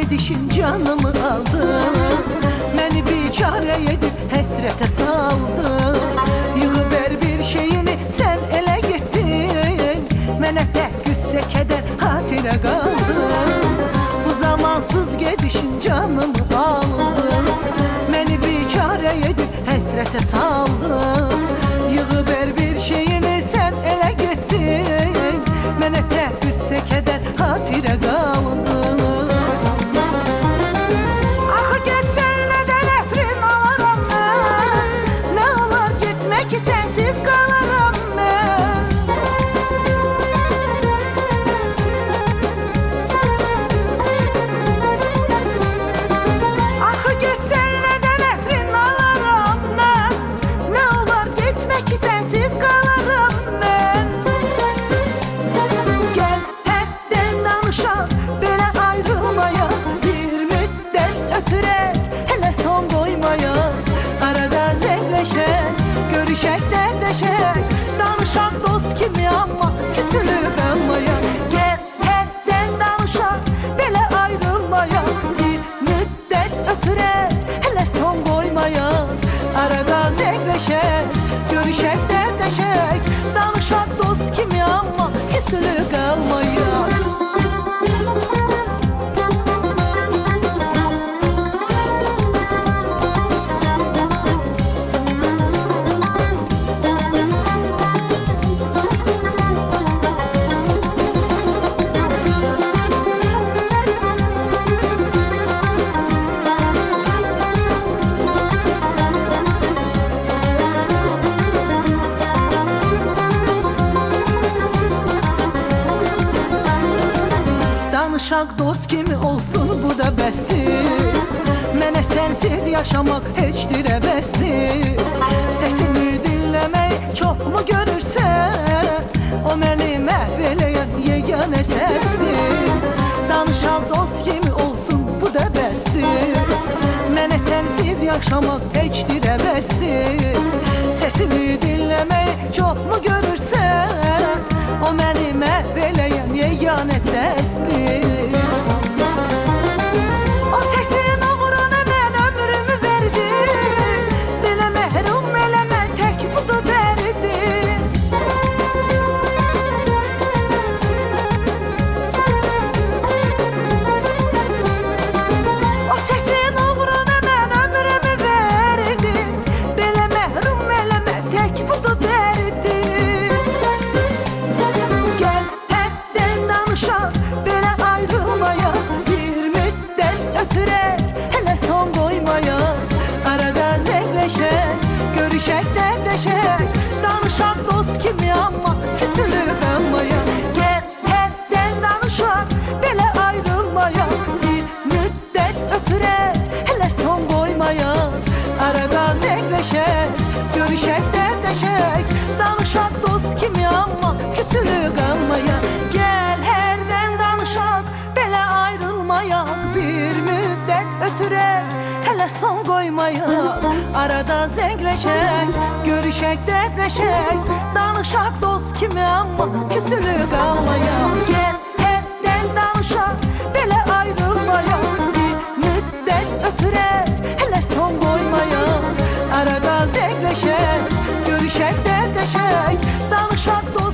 gedişin canımı aldı. Məni biçare edib həsrətə saldı. Yığıb hər bir şeyini sən elə getdin. Mənə tək qüssə kədər xatirə qaldı. Bu zamansız gedişin canımı aldı. Məni biçare edib həsrətə saldı. Yığıb hər bir şeyini sən elə getdin. Mənə tək qüssə kədər xatirə qaldı. Görüşək, dərdləşək, danışaq dost kimi amma küsülüb qalmaya. Gəl, həddən danışaq, belə ayrılmaya. Bir müddət ötürək, hələ son qoymaya. Arada zəngləşək, görüşək, dərdləşək, danışaq dost kimi amma küsülüb qalmaya. Danışaq dost kimi olsun, bu da bəsdir. Mənə sənsiz yaşamaq heç dirə bəsdir. Səsini dinləmək çoxmu görürsən? O məni məhv eləyən yeganə səsdir. Danışaq dost kimi olsun, bu da bəsdir. Mənə sənsiz yaşamaq heç dirə bəsdir. Səsini dinləmək çoxmu görürsən? O məni məhv eləyən yeganə səsdir. O səsin uğruna mən ömrümü verdim. Belə məhrum eləmə, tək budur dərdim. O səsin uğruna mən ömrümü verdim. Belə məhrum eləmə, tək budur dərdim. Gəl, həddən danışaq, belə ayrılmaya. Bir müddət ötürək, hələ son qoymaya. Arada zəngləşək, görüşək, dərdləşək, danışaq dost kimi amma küsülüb qalmaya. Gəl, həddən danışaq, belə ayrılmaya. Bir müddət ötürək, hələ son qoymaya. Arada zəngləşək, görüşək, dərdləşək, danışaq dost kimi amma küsülüb qalmaya. Gəl, hərdən danışaq, belə ayrılmaya. Bir müddət ötürək, hələ son qoymaya. Arada zəngləşək, görüşək, dərdləşək, danışaq dost kimi amma küsülüb qalmaya. Gəl, həddən danışaq, belə ayrılmaya. Bir müddət ötürək, hələ son qoymaya. Arada zəngləşək, görüşək, dərdləşək, danışaq dost